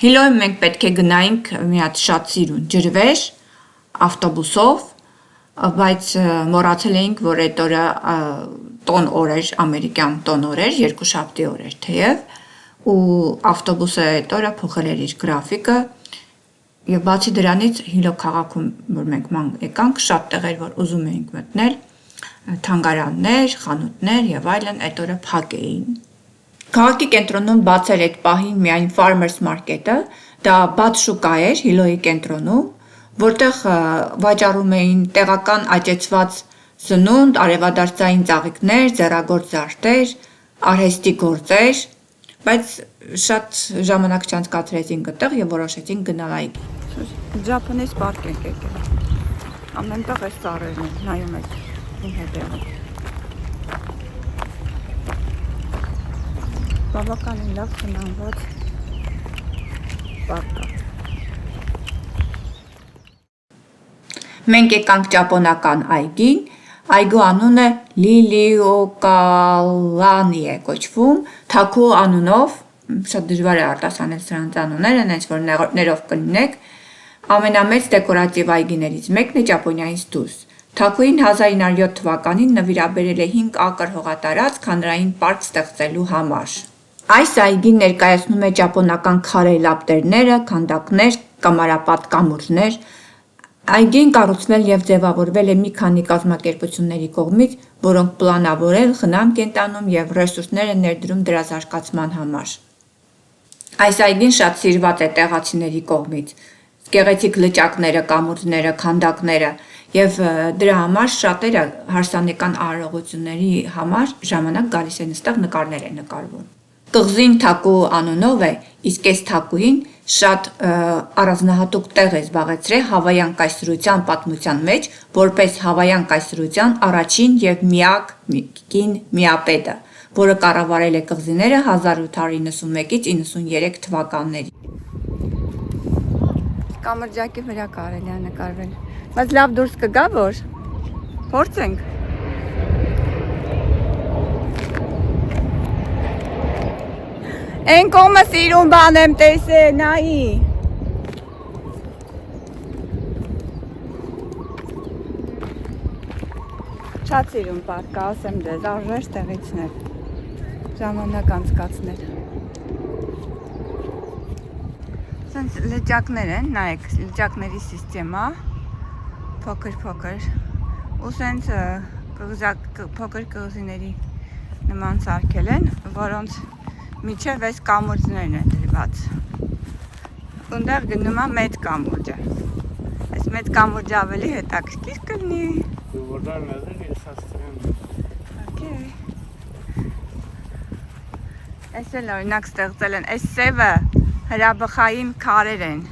Հիլոյ մենք պետք է գնայինք մի հատ շատ սիրուն ջրվեժ ավտոբուսով, բայց մոռացել էինք, որ այդ օրը տոն օր էր, ամերիկյան տոն օր էր, երկուշաբթի օր էր թեև, ու ավտոբուսը այդ օրը փոխել էր իր գրաֆիկը, եւ բացի դրանից Հիլո քաղաքում, որ մենք ման եկանք, շատ տեղեր, որ ուզում էինք մտնել, թանգարաններ, խանութներ եւ այլն այդ օրը փակ էին։ Քաղաքի կենտրոնում բաց էր այդ պահին միայն Farmers Market-ը, դա բաց շուկա էր Հիլոյի կենտրոնում, որտեղ վաճառում էին տեղական աճեցված սնունդ, արևադարձային ծաղիկներ, ձեռագործ զարդեր, արհեստի գործեր, բայց շատ ժամանակ չանցկացրեցինք այդտեղ եւ որոշեցինք գնալ այգի։ Japanese park ենք եկել։ Ամենտեղ էս ծառերն են, նայում եք իմ հետևում։ Բավականին լավ խնամված պարկ է։ Մենք եկանք ճապոնական այգին, այգու անունը Լիլիոկալանի է կոչվում, թաքու անունով, շատ դժվար է արտասանել սրանց անունները, հենց որ ներով կլինեք, ամենամեծ դեկորատիվ այգիներից մեկն է Ճապոնիայից դուրս։ Թաքուին 1907 թվականին նվիրաբերել է 5 ակր հողատարածք հանրային պարկ ստեղծելու համար։ Այս այգին ներկայացնում է ճապոնական քարե լապտերները, քանդակներ, կամարապատ կամուրջներ։ Այգին կառուցվել եւ ձևավորվել է մի քանի կազմակերպությունների կողմից, որոնք պլանավորել, խնամք են տանում եւ ռեսուրսներ են ներդրում դրա զարգացման համար։ Այս այգին շատ սիրված է տեղացիների կողմից։ Գեղեցիկ լճակները, կամուրջները, քանդակները եւ դրա համար շատերը հարսանեկան արարողությունների համար ժամանակ գալիս են այստեղ նկարներ են նկարվում։ Կղզին Թաքու անունով է, իսկ այս Թաքուին շատ առանձնահատուկ տեղ է զբաղեցրել հավայան կայսրության պատմության մեջ, որպես հավայան կայսրության առաջին եւ միակ կին միապետը, որը կառավարել է կղզիները 1891-ից 93 թվականների։ Կամրջակի վրա կարելի է նկարվել, բայց լավ դուրս կգա որ փորձենք։ Են կողմը սիրուն բան եմ տեսել, նայի։ Շատ սիրուն պարկ է, ասեմ դեզ, արժեր տեղիցներ, ժամանակ անցկացնել։ Սենց լճակներ են, նայեք, լճակների սիստեմա, փոքր, ու սենց փոքր կղզիների նման սարքել են, որոնց միջև այս կամուրջներն են դրված։ Ունդեղ գնում է մեծ կամուրջը։ Այս մեծ կամուրջը ավելի հետաքրքիր կլինի։ Այս էլ օրինակ ստեղծել են, այս սևը հրաբխային քարեր են։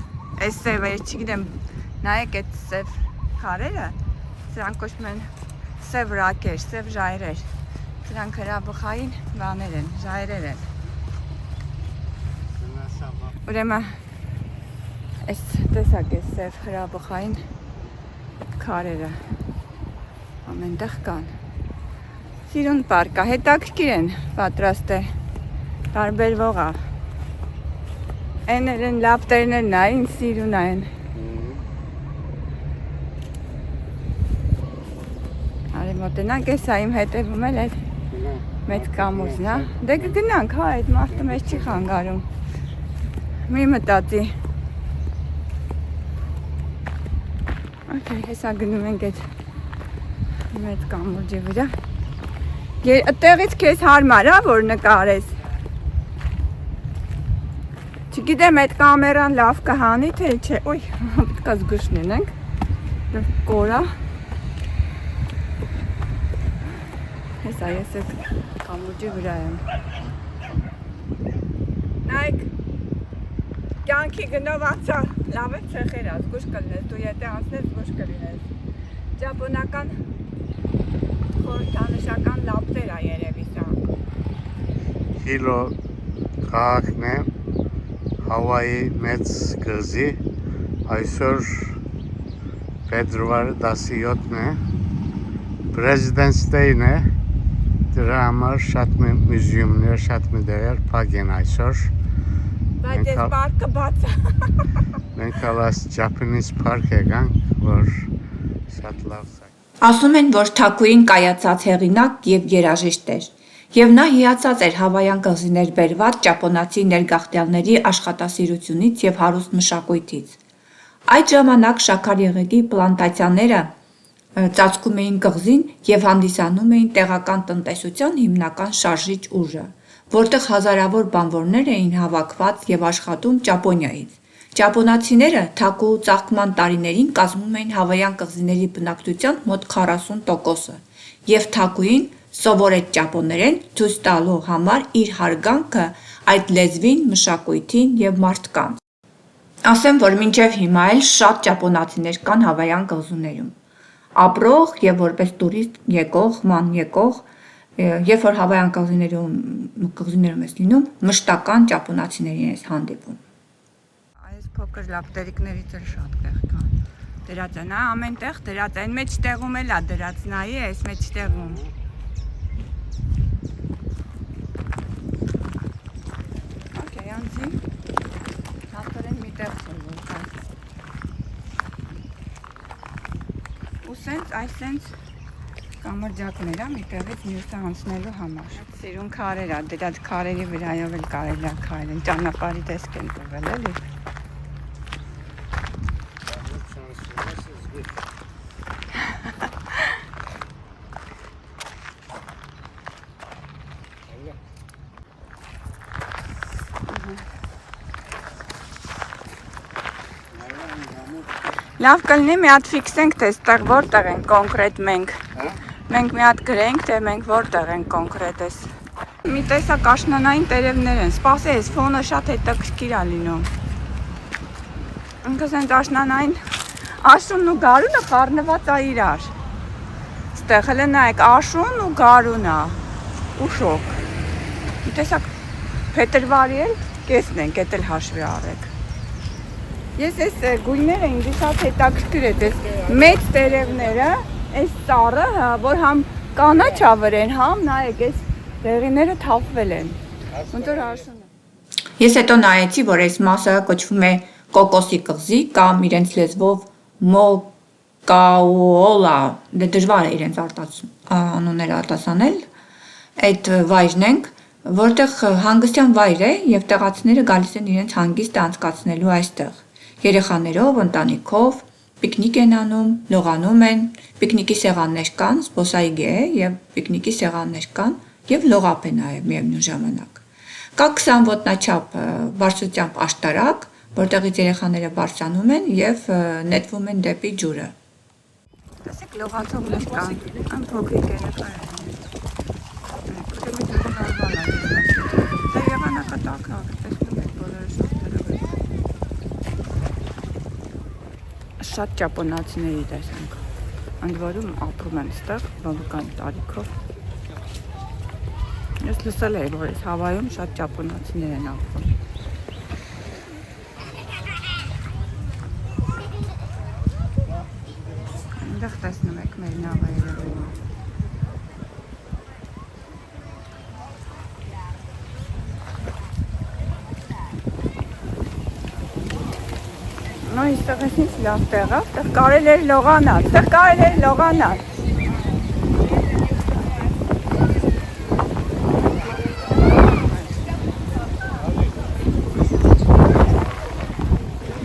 Այս սևը, ես չգիտեմ, նայեք այդ սև քարերը, սրանք կոչվում են սև ռակեր, սև ժայռեր։ Սրանք հրաբխային բաներ են, ժայռեր են։ Ուրեմն այս տեսակ է սև հրաբխային քարերը ամենտեղ կան։ Սիրուն պարկ է, հետաքրքիր են պատրաստել, տարբերվող է։ Են են լապտերներն այն սիրուն են։ Արի մոտենանք, էս իմ հետևում էլ այդ մեծ կամուրջն է։ Դե կգնանք, հա, այդ մարդը մեզ չի խանգարում։ Մի մտածի։ Okay, հեսա գնում ենք այդ մեծ կամուրջի վրա։ Այդտեղից քեզ հարմար է, որ նկարես։ Չգիտեմ, այդ կամերան լավ կհանի, թե չէ։ Ոյ, պետք է զգուշ լինենք։ Կորա։ Հեսա ես այդ կամուրջի վրա եմ։ Նայք, կյանքի գնով անցա, լավ է ցեխերա, զգուշ կլինես, դու եթե անցնես զգուշ կլինես։ Ճապոնական խորհրդանշական լապտեր է երևի սա։ Հիլո քաղաքն է, Հավայի մեծ կղզի, այսօր փետրվար 17-ն է, President's Day-ն է, դրա համար շատ մի մյուզեումներ, շատ մի դերեր փակ են այսօր։ Բայց այս պարկը բաց է։ Մենք ալաս Japanese park եկանք, որ շատ լավ է։ Ասում են, որ Թաքուին կայացած հեղինակ եւ երաժիշտ էր, եւ նա հիացած էր հավայան կղզիներ բերված ճապոնացի ներգաղթյալների աշխատասիրությունից եւ հարուստ մշակույթից։ Այդ ժամանակ շաքար եղեգի պլանտացիաները ծածկում էին կղզին եւ հանդիսանում էին տեղական տնտեսության հիմնական շարժիչ ուժը, որտեղ հազարավոր բանվորներ էին հավաքված եւ աշխատում Ճապոնիայից։ Ճապոնացիները Թաքուու ծաղկման տարիներին կազմում էին հավայան կղզիների բնակչության մոտ 40%-ը, եւ Թաքուին սովորեց ճապոներեն ցույց տալու համար իր հարգանքը այդ լեզվին, մշակույթին եւ մարդկանց։ Ասեմ, որ մինչև հիմա էլ շատ ճապոնացիներ կան հավայան կղզիներում, ապրող եւ որպես տուրիստ եկող, երբ որ հավայան կղզիներում ես լինում, մշտական ճապոնացիներին ես հանդիպում։ Այս փոքր լապտերիկներից էլ շատ տեղ կան։ Դրած են, ամեն տեղ դրած են, մեջ տեղում էլ է դրած, նայի այս մեջ տեղում։ Okay, անցի։ Հատորեն մի տեղ սովոր կա։ Ու սենց կամրջակներ է մի տեղից մյուսը անցնելու համար։ Սիրուն քարեր է, դրած քարերի վրայով էլ կարելի է քայլել, ճանապարհի տեսք են տվել էլի։ Լավ կլինի մի հատ ֆիքսենք, թե այստեղ որտեղ են կոնկրետ մենք։ Մենք մի հատ գրենք, թե մենք որտեղ են կոնկրետ էս։ Մի տեսակ աշնանային տերևներ են, սպասես, ֆոնը շատ հետաքրքիր է լինում։ Ինքը սենց աշնանային աշունն ու գարունը խառնված է իրար։ Ստեղ հələ նայեք, աշուն ու գարուն է, ու շոկ։ Մի տեսակ փետրվարի էլ կեսն ենք, էդ էլ հաշվի առեք։ Ես այս գույները ինձ շատ հետաքրքիր է, այս մեծ տերևները, այս ծառը, որ համ կանաչ ա վրեն, համ նայեք, այս դեղիները թափվել են։ Ոնց որ աշուն է։ Ես հետո նայեցի, որ այս մասը կոչվում է կոկոսի կղզի կամ իրենց լեզվով մոկաուոլա, դժվար է իրենց անունները արտասանել։ Այդ վայրն ենք, որտեղ հանգստյան վայր է եւ տեղացիները գալիս են իրենց հանգիստը անցկացնելու այստեղ։ Երեխաներով, ընտանիքով, պիկնիկ են անում, լողանում են, պիկնիկի սեղաններ կան, զբոսայգի է եւ պիկնիկի սեղաններ կան եւ լողափ է նաեւ միևնույն ժամանակ։ Կա 20 ոտնաչափ բարձրությամբ աշտարակ, որտեղից երեխաները բարձրանում են եւ նետվում են դեպի ջուրը։ Տեսեք լողացողներ կան, ան փոքրիկ երեխաներ։ Դա եղանակատակ է, տեսնում եք բոլորը շուտերը։ Շատ ճապոնացիների տեսանք, ընդ որում ապրում են ստեղ բավական տարիքով։ Ես լսել եմ, որ այս Հավայում շատ ճապոնացիներ են ապրում։ Այնտեղ տեսնում եք մեր նավերը։ Նո, այստեղ էս ինչ լավ տեղ է, այստեղ կարելի էր լողանալ,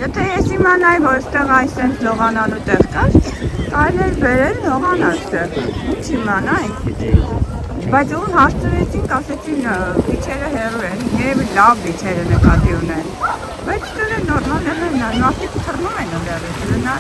Եթե ես իմանայի, որ այստեղ այսպես լողանալու տեղ կար, կարելի էր բերել լողանալ այստեղ, ինչ իմանայինք։ Բայց ում հարցրեցինք, ասեցին բիչերը հեռու են, երևի լավ բիչերը նկատի ունեն։ Բայց դերը նորմալ են, մարդիկ թռնում են ուլերից, լնայ։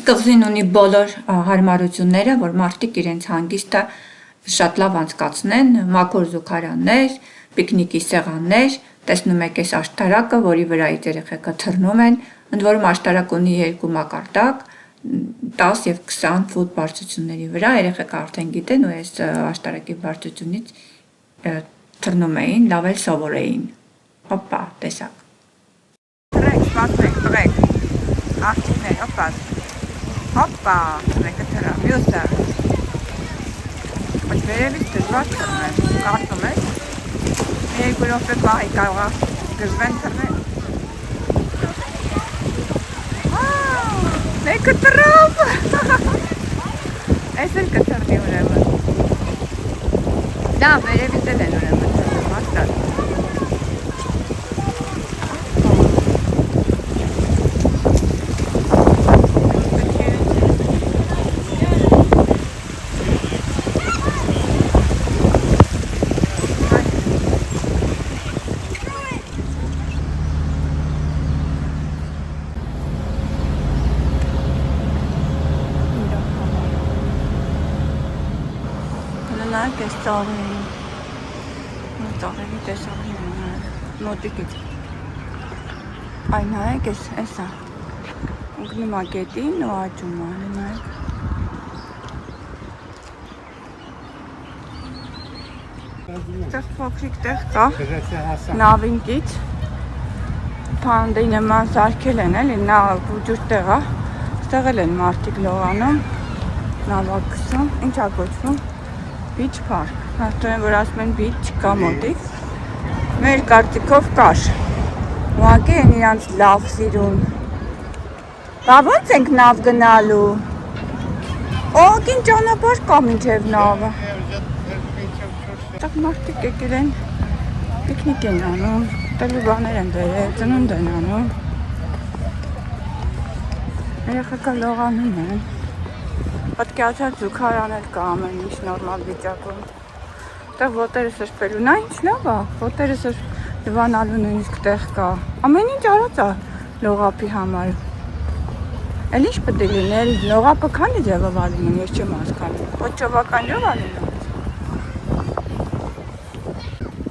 Կղզին ունի բոլոր հարմարությունները, որ մարդիկ իրենց հանգիստը շատ լավ անցկացնեն, մաքուր զուգարաններ, պիկնիկի սեղաններ, տեսնում եք այս աշտարակը, որի վրայից երեխեքը թռնում են, ընդ որում աշտարակ ունի երկու մակարդակ, 10 եւ 20 ֆուտ բարձրությունների վրա, երեխեքը արդեն գիտեն ու այս աշտարակի բարձրությունից թռնում էին, լավ էլ սովորեին։ Հոպա, տեսակ։ Թռեք, սպասեք, թռեք։ Աղջիկներ, հոպա, մեկը թռա, մյուսը։ Բայց վերևից դժվար թռնել, կարծում եք։ Մի երկու րոպե պահի կարող է գժվեն թռնել։ Մեկը թռավ։ Այս էլ կթռնի ուրեմն։ Դա վերևից էլ են ուրեմն թռնում, հաստատ։ Նայեք այս ծառերին, ծառերի տեսողին մոտիկից, այ նայեք էսա, ընկնում է գետին ու աճում է, նայեք, տեղ փոքրիկ տեղ կա, նավինկից, փանդի նման սարքել են էլի, ջուր տեղ է, ստեղ էլ են մարդիկ լողանում, նավակսում, ինչ է կոչվում, Beach Park, հաստատ որ ասում են beach չկա մոտիկ, մեր կարծիքով կար, ուղղակի են իրանց լավ սիրուն, բա ոնց ենք նավ գնալու, օգին ճանապարհ կա մինչև նավը, տեղ մարդիկ եկել են, պիկնիկ են անում, տելու բաներ են բերել, ծնունդ են անում, երեխեքը լողանում են, պատկերացած զուգարանել կա ամեն ինչ նորմալ վիճակում, տեղ ոտերը սրբելու, նա ինչ լավ է, ոտերը լվանալու նույնիսկ տեղ կա, ամեն ինչ արած է լողապի համար, էլ ինչ պետք է լինել, լողապը քանի ձևով է լինում, ես չեմ հասկանում, ոչ ճովականյով է լինում,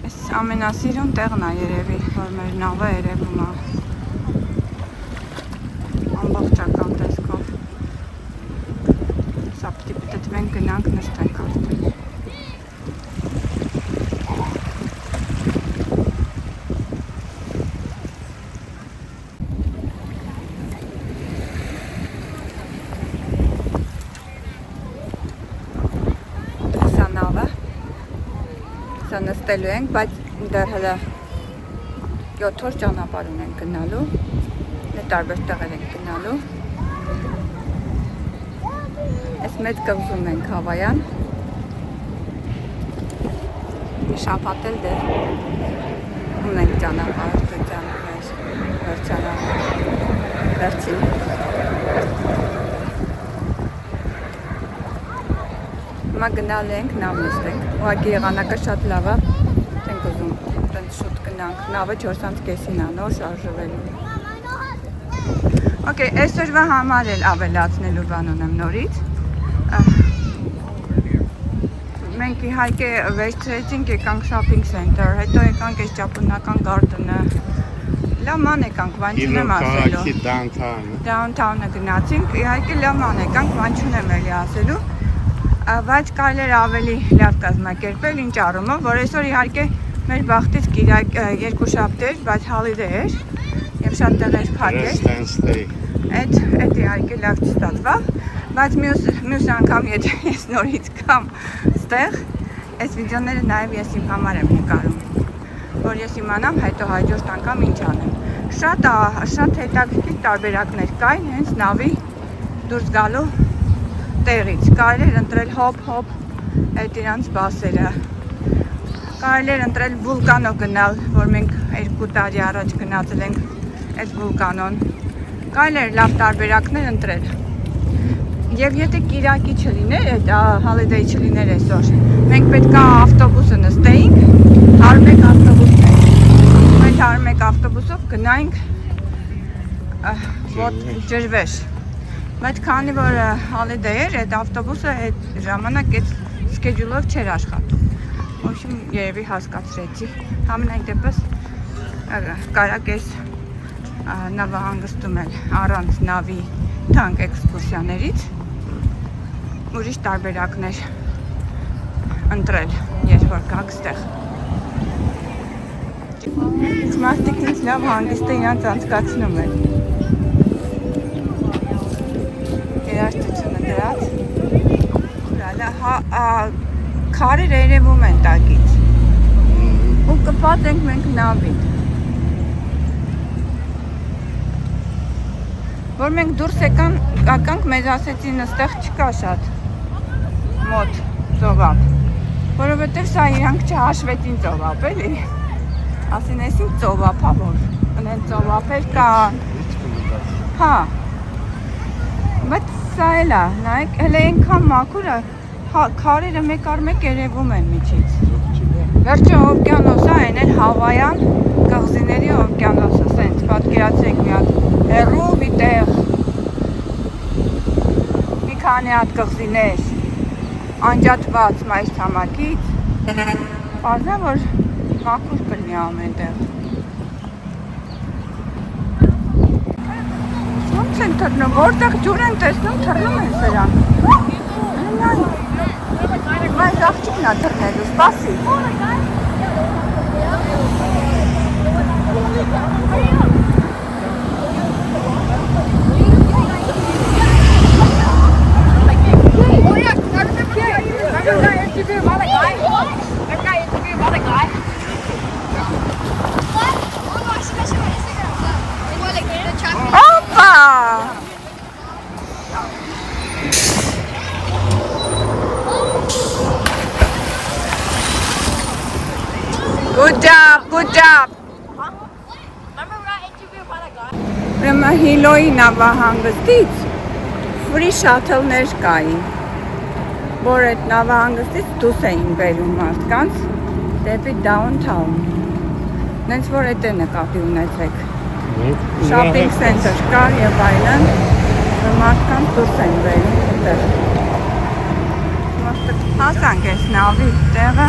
այս ամենասիրուն տեղն է երևի, որ մեր նավը երևում է, ամբողջական տեսքով, Պիտի մենք գնանք նստենք արդեն։ Սա նավը, սա նստելու ենք, բայց դեռ հələ 7 օր ճանապարհ ունենք գնալու, տարբեր տեղեր ենք գնալու։ Այս մեծ կղզում ենք Հավայան, մի շաբաթ էլ դեռ ունենք ճանապարհորդության վերջին։ Հիմա գնալու ենք, նավ նստենք, ուղղակի եղանակը շատ լավ է, չենք ուզում տենց շուտ գնանք, նավը 4:30-ին է նոր շարժվելու։ Okay, այսօրվա համար էլ ավելացնելու բան ունեմ նորից։ Մենք իհարկե վերջրեցինք, եկանք shopping center, հետո եկանք այս ճապոնական գարդենը։ Լավ ման եկանք, բան չունեմ ասելու։ Downtown-ը գնացինք, իհարկե լավ ման եկանք, բան չունեմ էլի ասելու։ Բայց կարելի էր ավելի լավ կազմակերպել, ինչ առումով, որ այսօր իհարկե մեր բախտից երկուշաբթի էր, բայց holiday էր եւ շատ տեղեր փակ էր։ Այդ իհարկե լավ չստացվավ, բայց մյուս անգամ եթե ես նորից կամ ստեղ, այս վիդեոները նաև ես իմ համար եմ նկարում, որ ես իմանամ հետո հաջորդ անգամ ինչ անեմ։ Շատ հետաքրքիր տարբերակներ կային հենց նավի դուրս գալու տեղից, կարելի էր ընտրել հոպ այդ իրանց բասերը, կարելի էր ընտրել վուլկանո գնալ, որ մենք 2 տարի առաջ գնացել ենք այդ վուլկանոն, կարելի էր լավ տարբերակներ ընտրել։ Եվ եթե կիրակի չլիներ, այդ holiday չլիներ այսօր, մենք պետք է ավտոբուսը նստեինք, 101 ավտոբուսն էր, մենք 101 ավտոբուսով գնայինք ջրվեժ, Բայց քանի որ holiday էր, այդ ավտոբուսը այդ ժամանակ այդ schedule-ով չէր աշխատում։ В общем, երևի հասկացրեցի։ Համենայն դեպս կարակ էս նավահանգստում էլ առանց նավի թանկ էքսկուրսիաներից ուրիշ տարբերակներ ընտրել, երբ որ գաք ստեղ։ Մարդիկ ինձ լավ հանգիստը իրանց անցկացնում են։ Երաշտությունը դրած։ Քարեր երևում են տակից։ Ու կպած ենք մենք նավին։ Որ մենք դուրս եկանք, մեզ ասեցին այստեղ չկա շատ մոտ ծովափ, որովհետև սա իրանք չհաշվեցին ծովափ, էլի։ Ասին էսին ծովափ, որ ունեն ծովափեր կան։ Հա։ Բայց սա էլ է, նայեք, հələ այնքան մաքուր է, քարերը մեկ առ մեկ երևում են միջից։ Վերջը օվկիանոս է, այն էլ Հավայան կղզիների օվկիանոսը, սենց պատկերացրեք մի հատ հեռու մի տեղ, մի քանի հատ կղզիներ, անջատված մայր ցամաքից, պարզա որ մաքուր կլինի ամեն տեղ։ Ոնց են թռնում, որտեղ ջուր են տեսնում, թռնում են սրանք։ Այս աղջիկն է թռնելու, սպասի։ Good job. Ուրեմն Հիլոյի նավահանգստից free shuttle-ներ կային, որ այդ նավահանգստից դուրս էին բերում մարդկանց դեպի downtown։ Նենց որ այդ է նկատի ունեցեք։ Shopping center կար եւ այլն, մարդկանց դուրս էին բերում այդտեղ։ Հասանք այս նավի տեղը,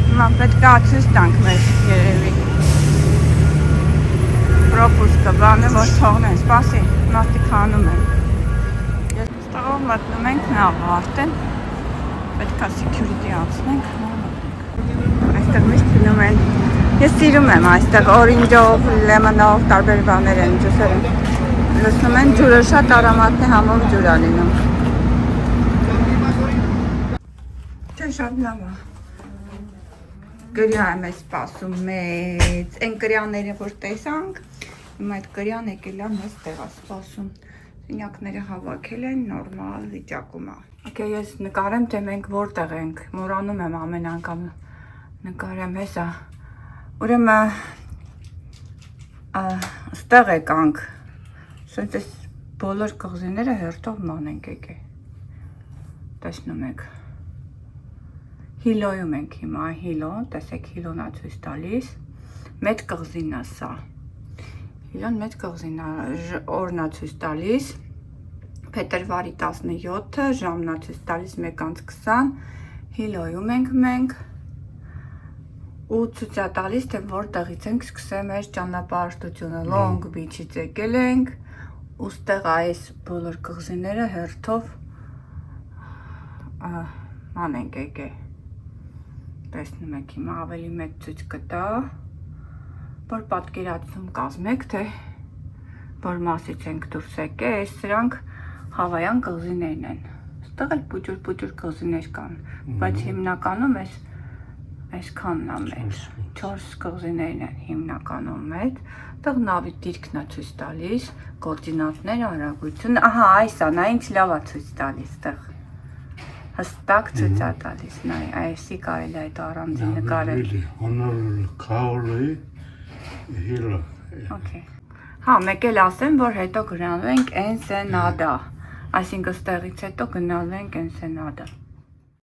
հիմա պետք է ցույց տանք մեզ երևի։ Պրոպուսկը բանը, որ թողնեն, սպասի, մարդիկ հանում են։ Ես ստաղով մտնում ենք նավը արդեն, պետք է security անցնենք, այստեղ միշտ գնում են, ես սիրում եմ այստեղ օրինջով, լեմոնով, տարբեր բաներ են ջուսեր են, լսնում են ջուրը շատ արամատնի համով ջուր ա լինում։ Չէ շատ լավ է։ Գրյա եմ ես սպասում մեծ, են գրյաները որ տեսանք, հիմա այդ գրյան եկել է մեզ տեղա սպասում, սենյակները հավաքել են, նորմալ վիճակում է։ Okay, ես նկարեմ, թե մենք որտեղ ենք, մոռանում եմ ամեն անգամ նկարեմ հեսա, ուրեմն ստեղ եկանք, սենց ես բոլոր կղզիները հերթով ման ենք եկե, տեսնում եք։ Հիլոյում ենք հիմա, Հիլո, տեսեք Հիլոն է ցույց տալիս, մեծ կղզին է սա, Հիլոն մեծ կղզին է, օրն է ցույց տալիս, փետրվարի 17-ը, ժամն է ցույց տալիս 1:20, Հիլոյում ենք մենք, ու ցույց է տալիս, թե որտեղից ենք սկսել մեր ճանապարհորդությունը, Long Beach-ից եկել ենք, ու ստեղ այս բոլոր կղզիները հերթով ման ենք եկել։ Տեսնում եք հիմա ավելի մեծ ցույց կտա, որ պատկերացում կազմեք, թե որ մասից ենք դուրս եկել, այս սրանք Հավայան կղզիներն են։ Ստեղ էլ փուճուր կղզիներ կան, բայց հիմնականում այսքանն է մեծ, 4 կղզիներն են հիմնականում մեծ, այդտեղ նավի դիրքն է ցույց տալիս, կոորդինատները, արագությունը, ահա այս է, նա ինչ լավ է ցույց տալիս այդտեղ։ Հստակ ցույց է տալիս, նայ, այսի կարելի է այդ առանձին նկարել։ Okay։ Հա, մեկ էլ ասեմ, որ հետո գնալու ենք Ensenada, այսինքն ստեղից հետո գնալու ենք Ensenada։